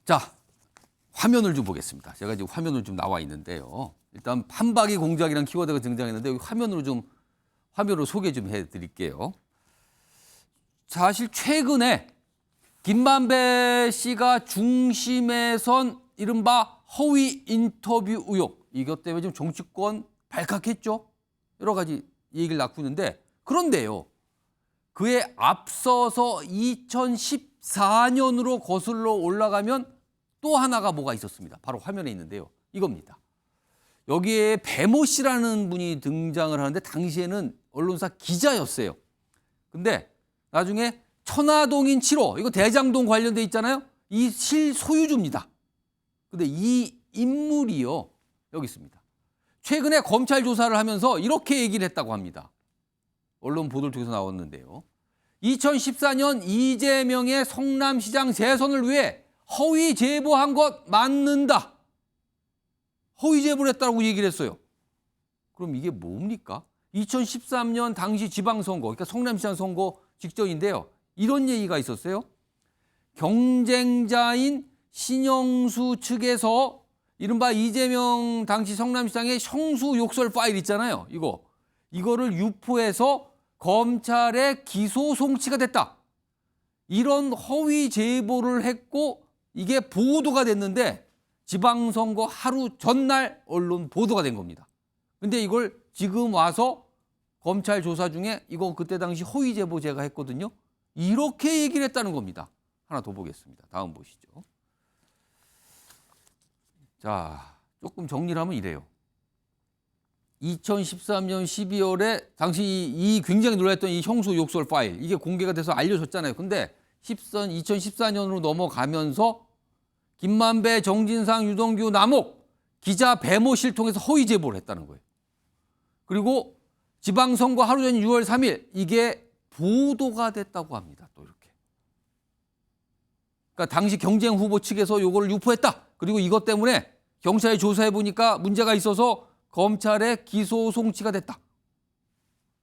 자, 화면을 좀 보겠습니다. 제가 지금 화면을 좀 나와 있는데요. 일단 판박이 공작이라는 키워드가 등장했는데 여기 화면으로 소개 좀 해드릴게요. 사실 최근에 김만배 씨가 중심에 선 이른바 허위 인터뷰 의혹, 이것 때문에 지금 정치권 발칵했죠. 여러 가지 얘기를 낳고 있는데, 그런데요, 그에 앞서서 2014년으로 거슬러 올라가면 또 하나가 뭐가 있었습니다. 바로 화면에 있는데요. 이겁니다. 여기에 배모 씨라는 분이 등장을 하는데 당시에는 언론사 기자였어요. 근데 나중에 천화동인 7호, 이거 대장동 관련돼 있잖아요. 이 실소유주입니다. 근데 이 인물이요, 여기 있습니다. 최근에 검찰 조사를 하면서 이렇게 얘기를 했다고 합니다. 언론 보도를 통해서 나왔는데요. 2014년 이재명의 성남시장 재선을 위해 허위 제보한 것 맞는다. 허위 제보를 했다고 얘기를 했어요. 그럼 이게 뭡니까? 2013년 당시 지방선거, 그러니까 성남시장 선거 직전인데요. 이런 얘기가 있었어요. 경쟁자인 신영수 측에서 이른바 이재명 당시 성남시장의 형수 욕설 파일 있잖아요. 이거를 유포해서 검찰에 기소 송치가 됐다. 이런 허위 제보를 했고 이게 보도가 됐는데 지방선거 하루 전날 언론 보도가 된 겁니다. 근데 이걸 지금 와서 검찰 조사 중에 이거 그때 당시 허위 제보 제가 했거든요. 이렇게 얘기를 했다는 겁니다. 하나 더 보겠습니다. 다음 보시죠. 자, 조금 정리를 하면 이래요. 2013년 12월에 당시 이 굉장히 놀랐던 이 형수 욕설 파일, 이게 공개가 돼서 알려졌잖아요. 근데 2014년으로 넘어가면서 김만배, 정진상, 유동규, 남욱 기자 배모 씨를 통해서 허위 제보를 했다는 거예요. 그리고 지방선거 하루 전 6월 3일 이게 보도가 됐다고 합니다. 또 이렇게. 그러니까 당시 경쟁 후보 측에서 요거를 유포했다. 그리고 이것 때문에 경찰이 조사해 보니까 문제가 있어서 검찰에 기소 송치가 됐다.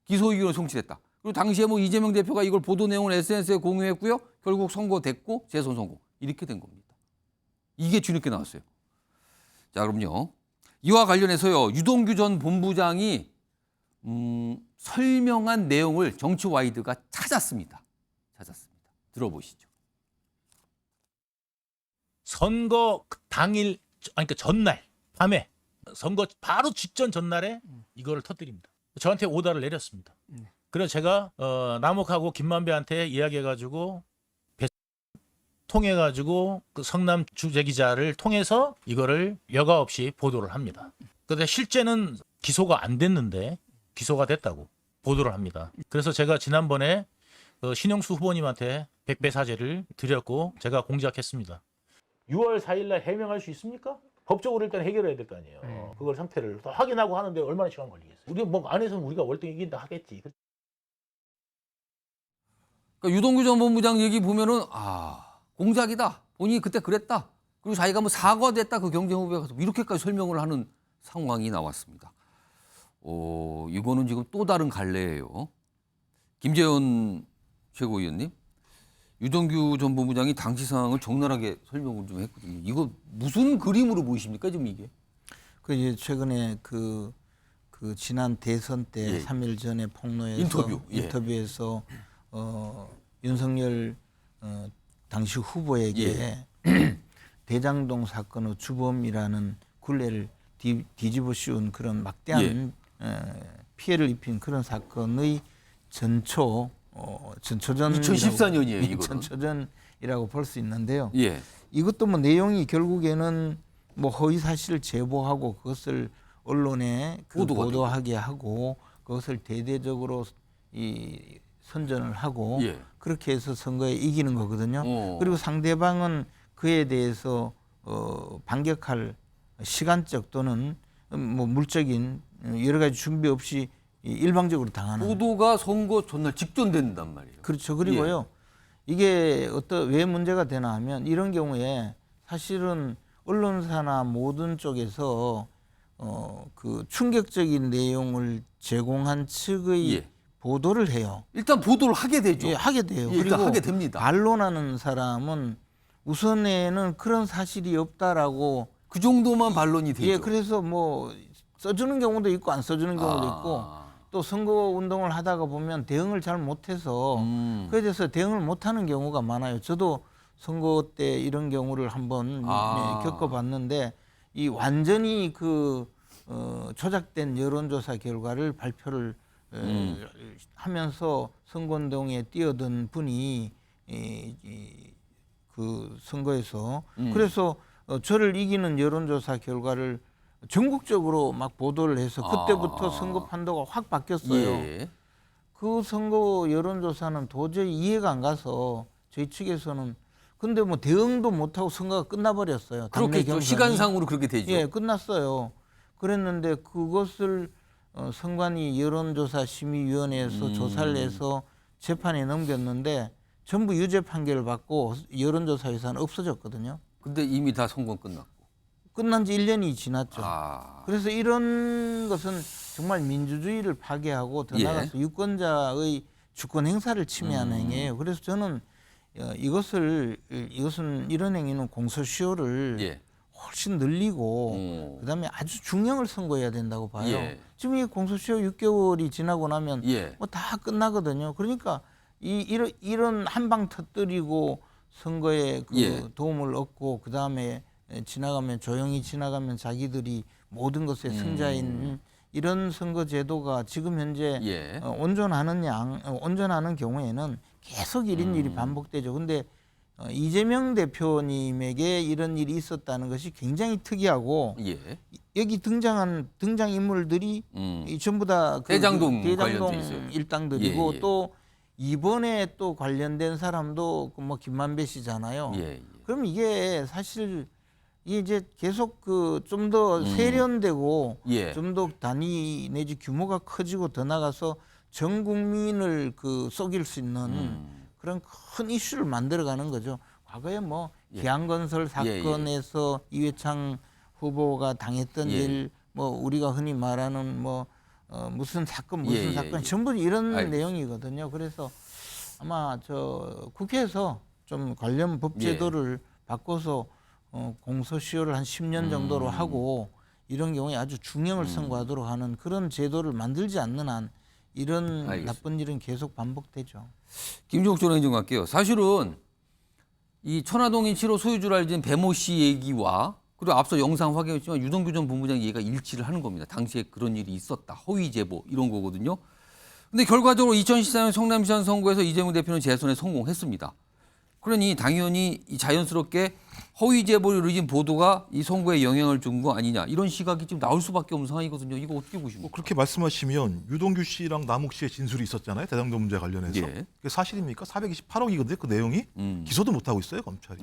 기소 의견을 송치됐다. 그리고 당시에 뭐 이재명 대표가 이걸 보도 내용을 SNS에 공유했고요. 결국 선고됐고 재선 성공. 이렇게 된 겁니다. 이게 뒤늦게 나왔어요. 자, 그럼요. 이와 관련해서요. 유동규 전 본부장이 설명한 내용을 정치와이드가 찾았습니다. 들어보시죠. 선거 당일, 아니 그러니까 전날 밤에 선거 바로 직전 전날에 이거를 터뜨립니다. 저한테 오다를 내렸습니다. 그래서 제가 남욱하고 김만배한테 이야기해가지고 통해가지고 그 성남 주재기자를 통해서 이거를 여과 없이 보도를 합니다. 그런데 실제는 기소가 안 됐는데 기소가 됐다고 보도를 합니다. 그래서 제가 지난번에 신영수 후보님한테 백배 사죄를 드렸고 제가 공작했습니다. 6월 4일 날 해명할 수 있습니까? 법적으로 일단 해결해야 될 거 아니에요. 그걸 상태를 더 확인하고 하는데 얼마나 시간 걸리겠어요? 우리 뭐 안에서는 우리가 월등 이긴다 하겠지. 그러니까 유동규 전 본부장 얘기 보면은 공작이다. 본인이 그때 그랬다. 그리고 자기가 뭐 사과됐다. 그 경쟁 후보에 가서 이렇게까지 설명을 하는 상황이 나왔습니다. 이거는 지금 또 다른 갈래예요. 김재현 최고위원님, 유동규 전 본부장이 당시 상황을 적나라하게 설명을 좀 했거든요. 이거 무슨 그림으로 보이십니까, 지금 이게? 그 이제 최근에 그 지난 대선 때 3일 전에 폭로해서 인터뷰에서 윤석열 당시 후보에게 대장동 사건의 주범이라는 굴레를 뒤집어 씌운 그런 막대한 피해를 입힌 그런 사건의 전초전 2014년이에요, 이거. 전초전이라고 볼 수 있는데요. 이것도 뭐 내용이 결국에는 뭐 허위 사실을 제보하고 그것을 언론에 보도하게 하고 그것을 대대적으로 이 선전을 하고 그렇게 해서 선거에 이기는 거거든요. 그리고 상대방은 그에 대해서 반격할 시간적 또는 뭐 물적인 여러 가지 준비 없이 일방적으로 당하는. 보도가 선거 전날 직전된단 말이에요. 그렇죠. 그리고요. 이게 왜 문제가 되나 하면 이런 경우에 사실은 언론사나 모든 쪽에서 그 충격적인 내용을 제공한 측의 보도를 해요. 일단 보도를 하게 되죠. 하게 돼요. 일단 그리고 하게 됩니다. 반론하는 사람은 우선에는 그런 사실이 없다라고 그 정도만 반론이 되죠. 예, 그래서 뭐 써주는 경우도 있고 안 써주는 경우도 있고 또 선거 운동을 하다가 보면 대응을 잘 못해서 그에 대해서 대응을 못하는 경우가 많아요. 저도 선거 때 이런 경우를 한번 겪어봤는데 이 완전히 그 조작된 여론조사 결과를 발표를 하면서 선거운동에 뛰어든 분이 그 선거에서 그래서 저를 이기는 여론조사 결과를 전국적으로 막 보도를 해서 그때부터 선거 판도가 확 바뀌었어요. 예. 그 선거 여론조사는 도저히 이해가 안 가서 저희 측에서는 근데 뭐 대응도 못하고 선거가 끝나버렸어요. 당내 그렇겠죠. 경선이. 시간상으로 그렇게 되죠. 예, 끝났어요. 그랬는데 그것을 선관위 여론조사 심의위원회에서 조사를 해서 재판에 넘겼는데 전부 유죄 판결을 받고 여론조사 회사는 없어졌거든요. 근데 이미 다 선거 끝났고. 끝난 지 1년이 지났죠. 아. 그래서 이런 것은 정말 민주주의를 파괴하고 더 예. 나아가서 유권자의 주권 행사를 침해하는 행위예요. 그래서 저는 이것은 이런 행위는 공소시효를 예. 훨씬 늘리고 그다음에 아주 중형을 선고해야 된다고 봐요. 예. 지금 이 공소시효 6개월이 지나고 나면 예. 뭐 다 끝나거든요. 그러니까 이런 한방 터뜨리고 선거에 그 예. 도움을 얻고 그다음에 지나가면 조용히 지나가면 자기들이 모든 것의 승자인 이런 선거 제도가 지금 현재 예. 온전하는 경우에는 계속 이런 일이 반복되죠. 근데 이재명 대표님에게 이런 일이 있었다는 것이 굉장히 특이하고 예. 여기 등장 인물들이 이 전부 다 대장동 관련돼 있어요. 일당들이고 예, 예. 또 이번에 또 관련된 사람도 뭐 김만배 씨잖아요. 예. 그럼 이게 사실 이게 이제 계속 그 좀 더 세련되고 예. 좀 더 단위 내지 규모가 커지고 더 나가서 전 국민을 그 속일 수 있는 그런 큰 이슈를 만들어가는 거죠. 과거에 뭐 기안건설 사건에서 이회창 후보가 당했던 예. 일, 뭐 우리가 흔히 말하는 뭐 무슨 사건 예, 예, 사건 예. 전부 이런 알겠습니다. 내용이거든요. 그래서 아마 저 국회에서 좀 관련 법 제도를 바꿔서 공소시효를 한 10년 정도로 하고 이런 경우에 아주 중형을 선고하도록 하는 그런 제도를 만들지 않는 한 이런 알겠습니다. 나쁜 일은 계속 반복되죠. 김종욱 전 행정 갈게요. 사실은 이 천화동인 7호 소유주를 알진 배모 씨 얘기와 그리고 앞서 영상 확인했지만 유동규 전 본부장 얘기가 일치를 하는 겁니다. 당시에 그런 일이 있었다. 허위 제보 이런 거거든요. 근데 결과적으로 2014년 성남시장 선거에서 이재명 대표는 재선에 성공했습니다. 그러니 당연히 이 자연스럽게 허위 제보를 이루어진 보도가 이 선거에 영향을 준 거 아니냐 이런 시각이 지금 나올 수밖에 없는 상황이거든요. 이거 어떻게 보십니까? 그렇게 말씀하시면 유동규 씨랑 남욱 씨의 진술이 있었잖아요. 대장동 문제 관련해서. 예. 그게 사실입니까? 428억이거든요. 그 내용이. 기소도 못하고 있어요. 검찰이.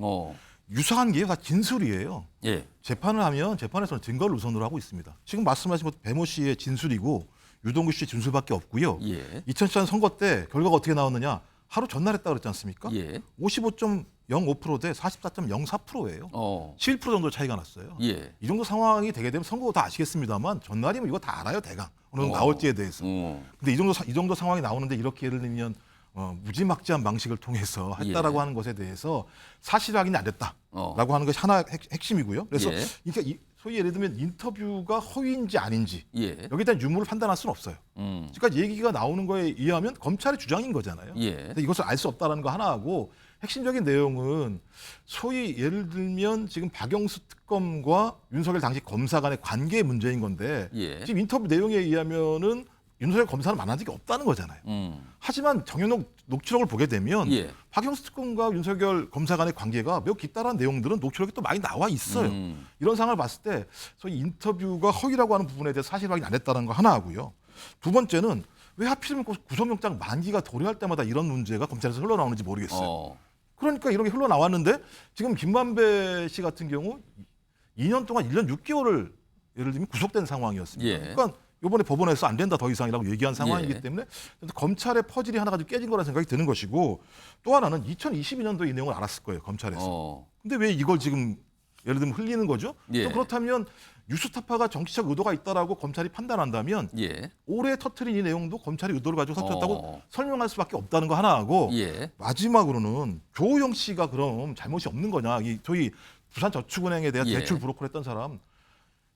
유사한 게 다 진술이에요. 예. 재판을 하면 재판에서는 증거를 우선으로 하고 있습니다. 지금 말씀하신 것 배모 씨의 진술이고 유동규 씨의 진술밖에 없고요. 예. 2014년 선거 때 결과가 어떻게 나왔느냐. 하루 전날 했다고 그랬지 않습니까? 예. 55.05% 대 44.04%예요. 11% 정도 차이가 났어요. 예. 이 정도 상황이 되게 되면 선거 다 아시겠습니다만 전날이면 이거 다 알아요. 대강. 어느 정도 나올지에 대해서. 근데 이 정도 상황이 나오는데 이렇게 예를 들면 무지막지한 방식을 통해서 했다라고 하는 것에 대해서 사실 확인이 안 됐다라고 하는 것이 하나 핵심이고요. 그래서 예. 이게 소위 예를 들면 인터뷰가 허위인지 아닌지 예. 여기에 대한 유무를 판단할 수는 없어요. 그러니까 얘기가 나오는 거에 의하면 검찰의 주장인 거잖아요. 예. 근데 이것을 알 수 없다라는 거 하나하고 핵심적인 내용은 소위 예를 들면 지금 박영수 특검과 윤석열 당시 검사 간의 관계의 문제인 건데 예. 지금 인터뷰 내용에 의하면은 윤석열 검사는 만난 적이 없다는 거잖아요. 하지만 정현옥 녹취록을 보게 되면 예. 박영수 특검과 윤석열 검사 간의 관계가 매우 깊다라는 내용들은 녹취록에 또 많이 나와 있어요. 이런 상황을 봤을 때 소위 인터뷰가 허위라고 하는 부분에 대해서 사실 확인 안 했다는 거 하나 하고요. 두 번째는 왜 하필이면 구속영장 만기가 도래할 때마다 이런 문제가 검찰에서 흘러나오는지 모르겠어요. 그러니까 이런 게 흘러나왔는데 지금 김만배 씨 같은 경우 2년 동안 1년 6개월을 예를 들면 구속된 상황이었습니다. 예. 그러니까 이번에 법원에서 안 된다 더 이상이라고 얘기한 상황이기 예. 때문에 검찰의 퍼즐이 하나가 좀 깨진 거라는 생각이 드는 것이고 또 하나는 2022년도에 이 내용을 알았을 거예요. 검찰에서. 근데 왜 이걸 지금 예를 들면 흘리는 거죠. 예. 또 그렇다면 뉴스타파가 정치적 의도가 있다라고 검찰이 판단한다면 예. 올해 터트린 이 내용도 검찰이 의도를 가지고 터뜨렸다고 설명할 수밖에 없다는 거 하나 하고 예. 마지막으로는 조호영 씨가 그럼 잘못이 없는 거냐. 이 저희 부산저축은행에 대한 예. 대출 브로커를 했던 사람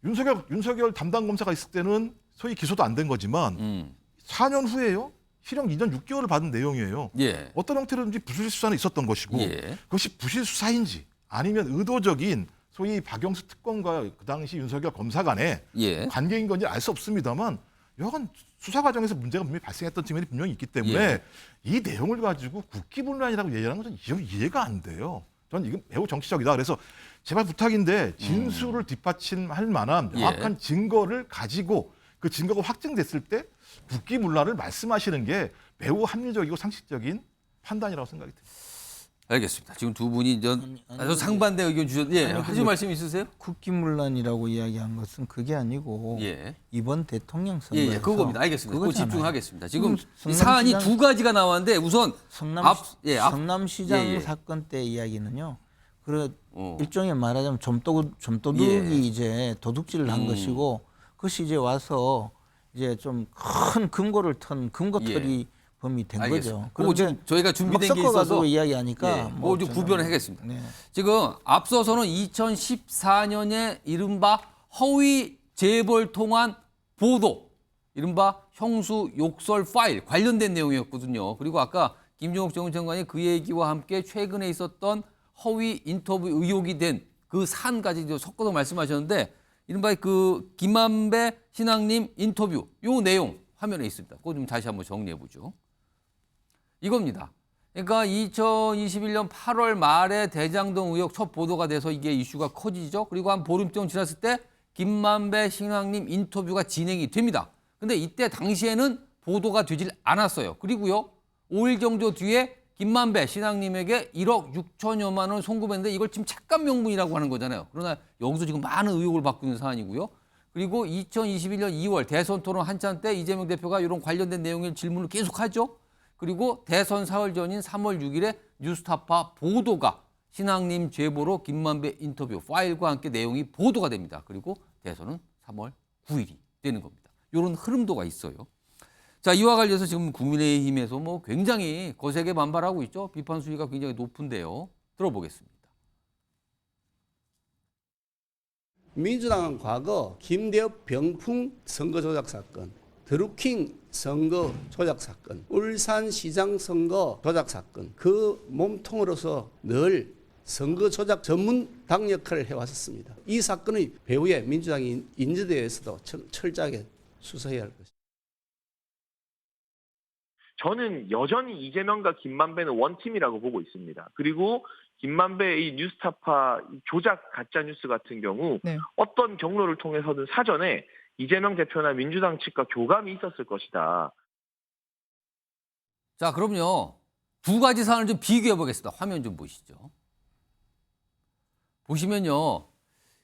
윤석열 담당 검사가 있을 때는 소위 기소도 안 된 거지만 4년 후에요. 실형 2년 6개월을 받은 내용이에요. 예. 어떤 형태로든지 부실 수사는 있었던 것이고 예. 그것이 부실 수사인지 아니면 의도적인 소위 박영수 특검과 그 당시 윤석열 검사 간의 예. 관계인 건지 알 수 없습니다만 여간 수사 과정에서 문제가 분명히 발생했던 측면이 분명히 있기 때문에 예. 이 내용을 가지고 국기분란이라고 얘기하는 건 저는 이해가 안 돼요. 저는 이건 매우 정치적이다. 그래서 제발 부탁인데 진술을 뒷받침할 만한 명확한 증거를 가지고 그 증거가 확정됐을 때 국기분란을 말씀하시는 게 매우 합리적이고 상식적인 판단이라고 생각이 듭니다. 알겠습니다. 지금 두 분이 아주 상반대 의견 예, 하실 말씀 있으세요? 국기문란이라고 이야기한 것은 그게 아니고 예. 이번 대통령 예, 선거에서 예, 그겁니다. 알겠습니다. 그거 그거잖아요. 집중하겠습니다. 지금 성남시장- 이 사안이 두 가지가 나왔는데 우선 성남시장 예, 예. 사건 때 이야기는요. 그 어. 일종의 말하자면 점도둑이 예. 이제 도둑질을 한 것이고 그것이 이제 와서 이제 좀 큰 금고를 턴 금고털이 범이 된 알겠습니다. 거죠. 그거 지금 저희가 준비된 게 있어서 섞어가지고 이야기하니까 예, 뭐 그거 좀 구별을 하겠습니다. 네. 지금 앞서서는 2014년에 이른바 허위 재벌 통한 보도, 이른바 형수 욕설 파일 관련된 내용이었거든요. 그리고 아까 김종욱 정무장관이 그 얘기와 함께 최근에 있었던 허위 인터뷰 의혹이 된 그 사안까지 섞어서 말씀하셨는데 이른바 그 김만배 신앙님 인터뷰 요 내용 화면에 있습니다. 그거 좀 다시 한번 정리해 보죠. 이겁니다. 그러니까 2021년 8월 말에 대장동 의혹 첫 보도가 돼서 이게 이슈가 커지죠. 그리고 한 보름쯤 지났을 때 김만배 신앙님 인터뷰가 진행이 됩니다. 근데 이때 당시에는 보도가 되질 않았어요. 그리고요, 5일 정도 뒤에 김만배 신앙님에게 1억 6천여만 원 송금했는데 이걸 지금 착감 명분이라고 하는 거잖아요. 그러나 여기서 지금 많은 의혹을 받고 있는 사안이고요. 그리고 2021년 2월 대선 토론 한참 때 이재명 대표가 이런 관련된 내용의 질문을 계속하죠. 그리고 대선 사흘 전인 3월 6일에 뉴스타파 보도가 신앙님 제보로 김만배 인터뷰 파일과 함께 내용이 보도가 됩니다. 그리고 대선은 3월 9일이 되는 겁니다. 이런 흐름도가 있어요. 자, 이와 관련해서 지금 국민의힘에서 뭐 굉장히 거세게 반발하고 있죠. 비판 수위가 굉장히 높은데요. 들어보겠습니다. 민주당은 과거 김대엽 병풍 선거 조작 사건, 드루킹 선거 조작 사건, 울산시장 선거 조작 사건, 그 몸통으로서 늘 선거 조작 전문 당 역할을 해왔었습니다. 이 사건의 배후에 민주당이 인지대에서도 철저하게 수사해야 할 것입니다. 저는 여전히 이재명과 김만배는 원팀이라고 보고 있습니다. 그리고 김만배의 이 뉴스타파 조작 가짜뉴스 같은 경우 어떤 경로를 통해서든 사전에 이재명 대표나 민주당 측과 교감이 있었을 것이다. 자, 그럼요. 두 가지 사안을 좀 비교해 보겠습니다. 화면 좀 보시죠. 보시면요.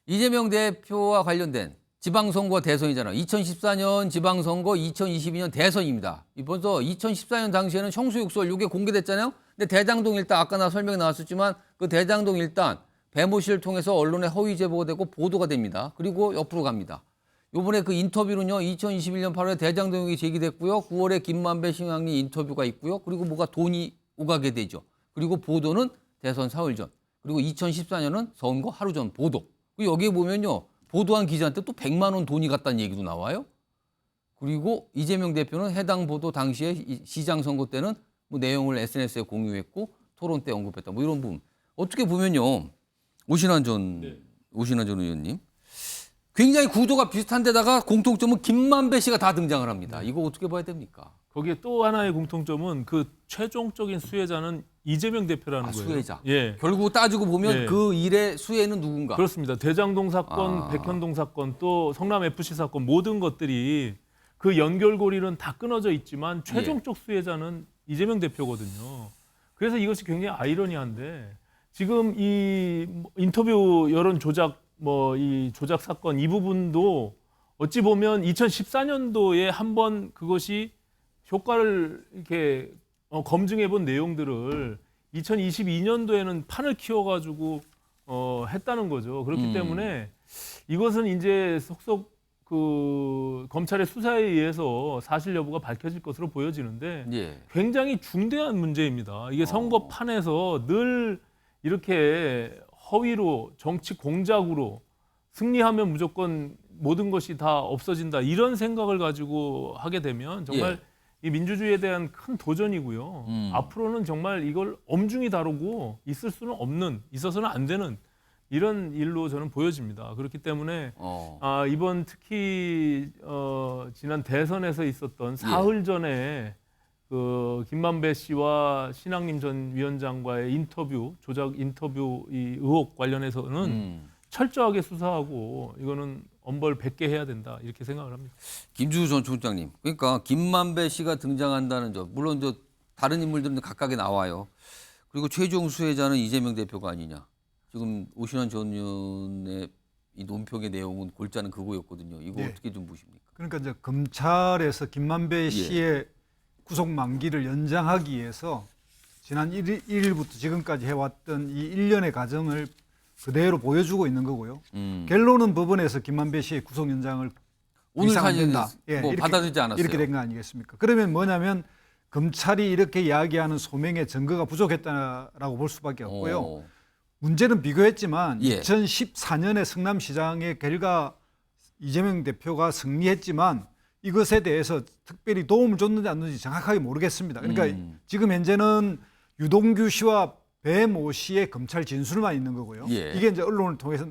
이재명 대표와 관련된 지방선거 대선이잖아요. 2014년 지방선거, 2022년 대선입니다. 벌써 2014년 당시에는 형수욕설 이게 공개됐잖아요. 근데 대장동 일단 아까 나 설명이 나왔었지만 그 대장동 일단 배모 씨를 통해서 언론에 허위 제보가 되고 보도가 됩니다. 그리고 옆으로 갑니다. 요번에 그 인터뷰는요. 2021년 8월에 대장동이 제기됐고요. 9월에 김만배 신앙님 인터뷰가 있고요. 그리고 뭐가 돈이 오가게 되죠. 그리고 보도는 대선 사흘 전. 그리고 2014년은 선거 하루 전 보도. 그리고 여기에 보면요. 보도한 기자한테 또 100만 원 돈이 갔다는 얘기도 나와요. 그리고 이재명 대표는 해당 보도 당시에 시장 선거 때는 뭐 내용을 SNS에 공유했고 토론 때 언급했다. 뭐 이런 부분. 어떻게 보면요. 오신환 전 의원님. 굉장히 구도가 비슷한 데다가 공통점은 김만배 씨가 다 등장을 합니다. 이거 어떻게 봐야 됩니까? 거기에 또 하나의 공통점은 그 최종적인 수혜자는 이재명 대표라는 거예요. 수혜자. 예. 결국 따지고 보면 예. 그 일의 수혜는 누군가. 그렇습니다. 대장동 사건, 백현동 사건, 또 성남 FC 사건 모든 것들이 그 연결고리는 다 끊어져 있지만 최종적 수혜자는 이재명 대표거든요. 그래서 이것이 굉장히 아이러니한데 지금 이 인터뷰 여론 조작 이 조작 사건 이 부분도 어찌 보면 2014년도에 한번 그것이 효과를 이렇게 검증해 본 내용들을 2022년도에는 판을 키워가지고 했다는 거죠. 그렇기 때문에 이것은 이제 속속 그 검찰의 수사에 의해서 사실 여부가 밝혀질 것으로 보여지는데 예. 굉장히 중대한 문제입니다. 이게 선거판에서 늘 이렇게 허위로 정치 공작으로 승리하면 무조건 모든 것이 다 없어진다 이런 생각을 가지고 하게 되면 정말 이 민주주의에 대한 큰 도전이고요. 앞으로는 정말 이걸 엄중히 다루고 있을 수는 없는, 있어서는 안 되는 이런 일로 저는 보여집니다. 그렇기 때문에 이번 특히 지난 대선에서 있었던 사흘 전에 그 김만배 씨와 신학림 전 위원장과의 인터뷰, 조작 인터뷰 이 의혹 관련해서는 철저하게 수사하고 이거는 엄벌 100개 해야 된다 이렇게 생각을 합니다. 김주우 전 총장님, 그러니까 김만배 씨가 등장한다는 점, 물론 저 다른 인물들은 각각에 나와요. 그리고 최종 수혜자는 이재명 대표가 아니냐. 지금 오신환 전 의원의 이 논평의 내용은 골자는 그거였거든요. 이거 어떻게 좀 보십니까? 그러니까 이제 검찰에서 김만배 씨의 구속 만기를 연장하기 위해서 지난 1일부터 지금까지 해왔던 이 일련의 과정을 그대로 보여주고 있는 거고요. 결론은 법원에서 김만배 씨의 구속 연장을 오늘 사실은 된다. 뭐 받아들이지 않았어요. 이렇게 된 거 아니겠습니까? 그러면 뭐냐면 검찰이 이렇게 이야기하는 소명의 증거가 부족했다라고 볼 수밖에 없고요. 문제는 비교했지만 2014년에 성남시장의 결과 이재명 대표가 승리했지만 이것에 대해서 특별히 도움을 줬는지 안 줬는지 정확하게 모르겠습니다. 그러니까 지금 현재는 유동규 씨와 배모 씨의 검찰 진술만 있는 거고요. 이게 이제 언론을 통해서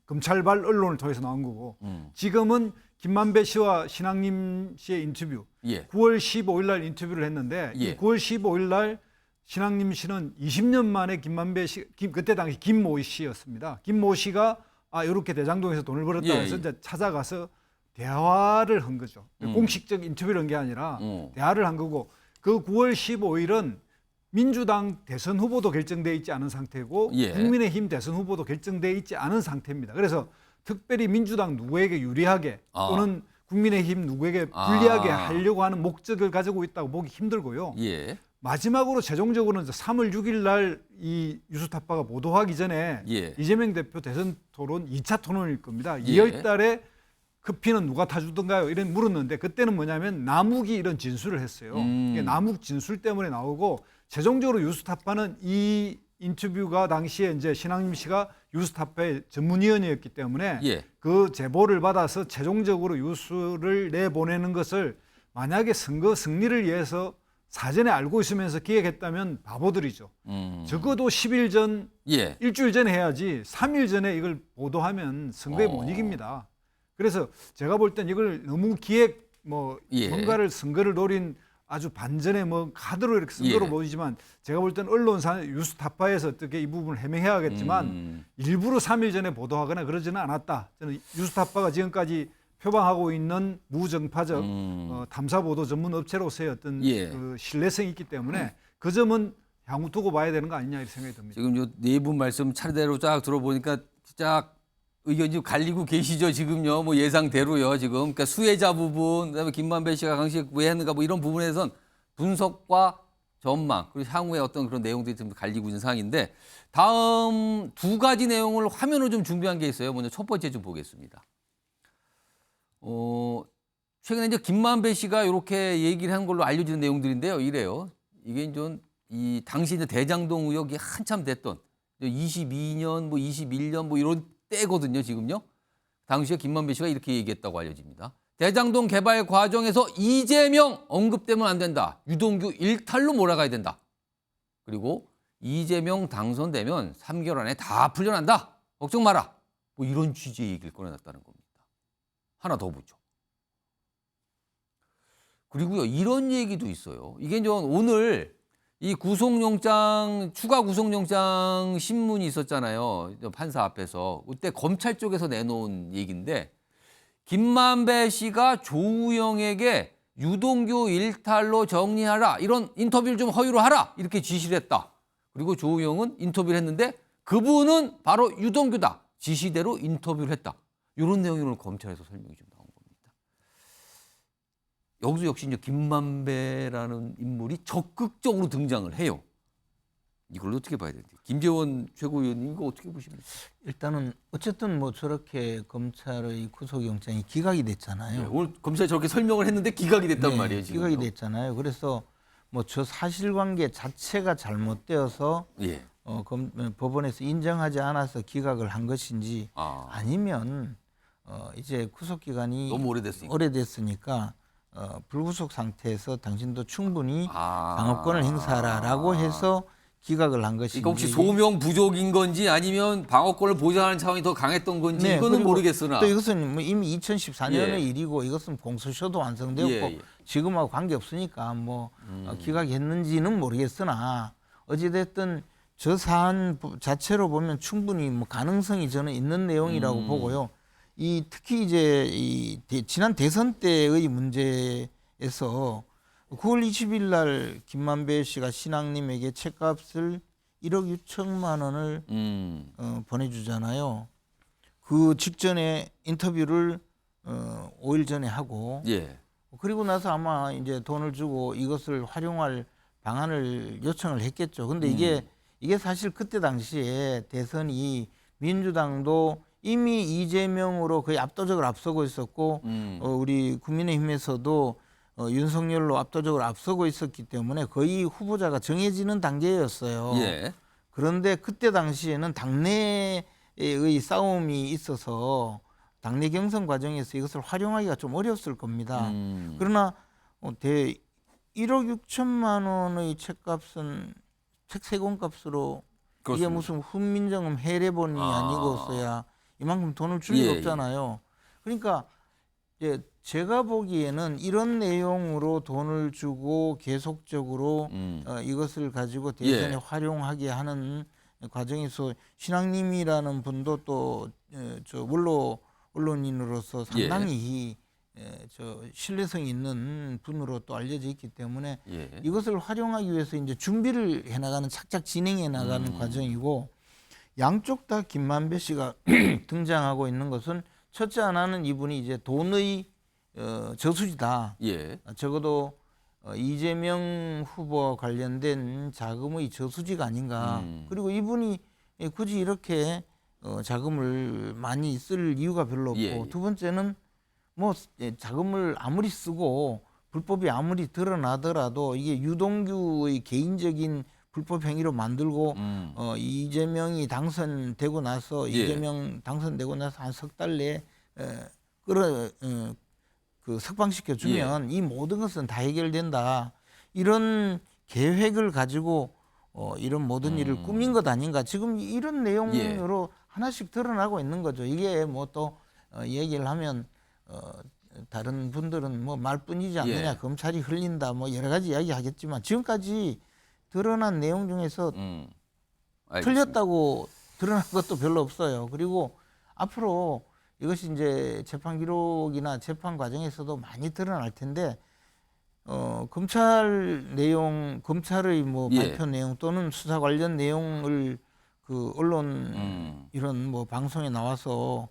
검찰발 언론을 통해서 나온 거고 지금은 김만배 씨와 신학림 씨의 인터뷰 9월 15일 날 인터뷰를 했는데 이 9월 15일 날 신학림 씨는 20년 만에 김만배 씨, 그때 당시 김모 씨였습니다. 김모 씨가 이렇게 대장동에서 돈을 벌었다 해서 이제 찾아가서 대화를 한 거죠. 공식적 인터뷰를 한 게 아니라 대화를 한 거고 그 9월 15일은 민주당 대선 후보도 결정돼 있지 않은 상태고 국민의힘 대선 후보도 결정돼 있지 않은 상태입니다. 그래서 특별히 민주당 누구에게 유리하게 또는 국민의힘 누구에게 불리하게 하려고 하는 목적을 가지고 있다고 보기 힘들고요. 마지막으로 최종적으로는 3월 6일 날 이 뉴스타파가 보도하기 전에 이재명 대표 대선 토론 2차 토론일 겁니다. 2월 달에 커피는 누가 타주던가요? 이런 물었는데 그때는 뭐냐면 남욱이 이런 진술을 했어요. 이게 남욱 진술 때문에 나오고 최종적으로 뉴스타파는 이 인터뷰가 당시에 이제 신학림 씨가 뉴스타파의 전문위원이었기 때문에 그 제보를 받아서 최종적으로 뉴스를 내보내는 것을 만약에 선거 승리를 위해서 사전에 알고 있으면서 기획했다면 바보들이죠. 적어도 10일 전, 일주일 전에 해야지 3일 전에 이걸 보도하면 선거에 못 이깁니다. 그래서 제가 볼 땐 이걸 너무 기획 뭔가를 선거를 노린 아주 반전의 카드로 이렇게 쓴 거로 보이지만 제가 볼 땐 언론사 뉴스타파에서 어떻게 이 부분을 해명해야겠지만 일부러 3일 전에 보도하거나 그러지는 않았다. 저는 뉴스타파가 지금까지 표방하고 있는 무정파적 탐사보도 전문 업체로서의 어떤 그 신뢰성이 있기 때문에 그 점은 향후 두고 봐야 되는 거 아니냐 이렇게 생각이 듭니다. 지금 요 네 분 말씀 차례대로 쫙 들어보니까 쫙 의견이 좀 갈리고 계시죠 지금요. 뭐 예상대로요 지금. 그러니까 수혜자 부분, 그다음에 김만배 씨가 당시에 왜 했는가 뭐 이런 부분에선 분석과 전망 그리고 향후에 어떤 그런 내용들이 좀 갈리고 있는 상황인데 다음 두 가지 내용을 화면으로 좀 준비한 게 있어요. 먼저 첫 번째 좀 보겠습니다. 최근에 이제 김만배 씨가 이렇게 얘기를 한 걸로 알려지는 내용들인데요. 이래요. 이게 좀 이 당시 이제 대장동 의혹이 한참 됐던 22년, 뭐 21년 뭐 이런 때거든요. 지금요. 당시에 김만배 씨가 이렇게 얘기했다고 알려집니다. 대장동 개발 과정에서 이재명 언급되면 안 된다. 유동규 일탈로 몰아가야 된다. 그리고 이재명 당선되면 3개월 안에 다 풀려난다. 걱정 마라. 뭐 이런 취지의 얘기를 꺼내놨다는 겁니다. 하나 더 보죠. 그리고요, 이런 얘기도 있어요. 이게 이제 오늘 이 구속영장, 추가 구속영장 신문이 있었잖아요. 판사 앞에서. 그때 검찰 쪽에서 내놓은 얘기인데, 김만배 씨가 조우영에게 유동규 일탈로 정리하라. 이런 인터뷰를 좀 허위로 하라. 이렇게 지시를 했다. 그리고 조우영은 인터뷰를 했는데, 그분은 바로 유동규다. 지시대로 인터뷰를 했다. 이런 내용이 오늘 검찰에서 설명이 좀 나온 겁니다. 여기서 역시 이제 김만배라는 인물이 적극적으로 등장을 해요. 이걸 어떻게 봐야 되는지. 김재원 최고위원님 이거 어떻게 보십니까? 일단은 어쨌든 뭐 저렇게 검찰의 구속영장이 기각이 됐잖아요. 네, 오늘 검찰이 저렇게 설명을 했는데 기각이 됐단 말이에요. 지금. 기각이 됐잖아요. 그래서 뭐 저 사실관계 자체가 잘못되어서 예. 법원에서 인정하지 않아서 기각을 한 것인지 아니면 이제 구속 기간이 너무 오래됐으니까 불구속 상태에서 당신도 충분히 방어권을 행사하라라고 해서 기각을 한 것인지. 그러니까 혹시 소명 부족인 건지 아니면 방어권을 보장하는 차원이 더 강했던 건지 네, 이거는 모르겠으나 또 이것은 뭐 이미 2014년의 일이고 이것은 공소시효도 완성되었고 지금하고 관계없으니까 뭐 기각했는지는 모르겠으나 어찌됐든 저 사안 자체로 보면 충분히 뭐 가능성이 저는 있는 내용이라고 보고요. 특히 이제 지난 대선 때의 문제에서 9월 20일 날 김만배 씨가 신앙님에게 책값을 1억 6천만 원을 보내주잖아요. 그 직전에 인터뷰를 5일 전에 하고 그리고 나서 아마 이제 돈을 주고 이것을 활용할 방안을 요청을 했겠죠. 근데 이게 사실 그때 당시에 대선이 민주당도 이미 이재명으로 거의 압도적으로 앞서고 있었고 우리 국민의힘에서도 윤석열로 압도적으로 앞서고 있었기 때문에 거의 후보자가 정해지는 단계였어요. 그런데 그때 당시에는 당내의 싸움이 있어서 당내 경선 과정에서 이것을 활용하기가 좀 어려웠을 겁니다. 그러나 1억 6천만 원의 책값은 책 세 권 값으로 이게 무슨 훈민정음 해례본이 아니고서야 이만큼 돈을 줄 리 없잖아요. 그러니까 이제 제가 보기에는 이런 내용으로 돈을 주고 계속적으로 이것을 가지고 대선에 활용하게 하는 과정에서 신앙님이라는 분도 또 저 언론인으로서 상당히 저 신뢰성이 있는 분으로 또 알려져 있기 때문에 이것을 활용하기 위해서 이제 준비를 해나가는 착착 진행해 나가는 과정이고 양쪽 다 김만배 씨가 등장하고 있는 것은 첫째 하나는 이분이 이제 돈의 저수지다. 적어도 이재명 후보와 관련된 자금의 저수지가 아닌가. 그리고 이분이 굳이 이렇게 자금을 많이 쓸 이유가 별로 없고 두 번째는 뭐 자금을 아무리 쓰고 불법이 아무리 드러나더라도 이게 유동규의 개인적인 불법 행위로 만들고 이재명이 당선되고 나서 이재명 당선되고 나서 한 석 달 내에 석방시켜 주면 이 모든 것은 다 해결된다. 이런 계획을 가지고 이런 모든 일을 꾸민 것 아닌가. 지금 이런 내용으로 하나씩 드러나고 있는 거죠. 이게 뭐 또 얘기를 하면 다른 분들은 뭐 말뿐이지 않느냐, 검찰이 흘린다, 뭐 여러 가지 이야기 하겠지만 지금까지 드러난 내용 중에서 틀렸다고 드러난 것도 별로 없어요. 그리고 앞으로 이것이 이제 재판 기록이나 재판 과정에서도 많이 드러날 텐데 검찰 내용, 검찰의 뭐 발표 내용 또는 수사 관련 내용을 그 언론 이런 뭐 방송에 나와서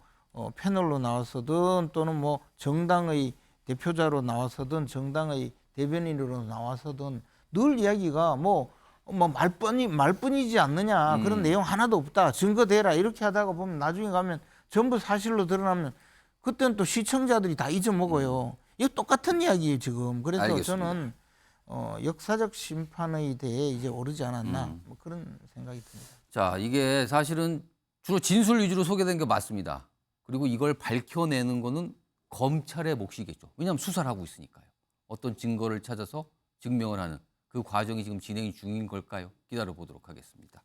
패널로 나와서든 또는 뭐 정당의 대표자로 나와서든 정당의 대변인으로 나와서든 늘 이야기가 뭐 말뿐이지 않느냐 그런 내용 하나도 없다 증거대라 이렇게 하다가 보면 나중에 가면 전부 사실로 드러나면 그때는 또 시청자들이 다 잊어먹어요. 이거 똑같은 이야기예요 지금. 그래서 알겠습니다. 저는 역사적 심판의 대에 이제 오르지 않았나 뭐 그런 생각이 듭니다. 자, 이게 사실은 주로 진술 위주로 소개된 게 맞습니다. 그리고 이걸 밝혀내는 거는 검찰의 몫이겠죠. 왜냐하면 수사를 하고 있으니까요. 어떤 증거를 찾아서 증명을 하는 그 과정이 지금 진행 중인 걸까요? 기다려 보도록 하겠습니다.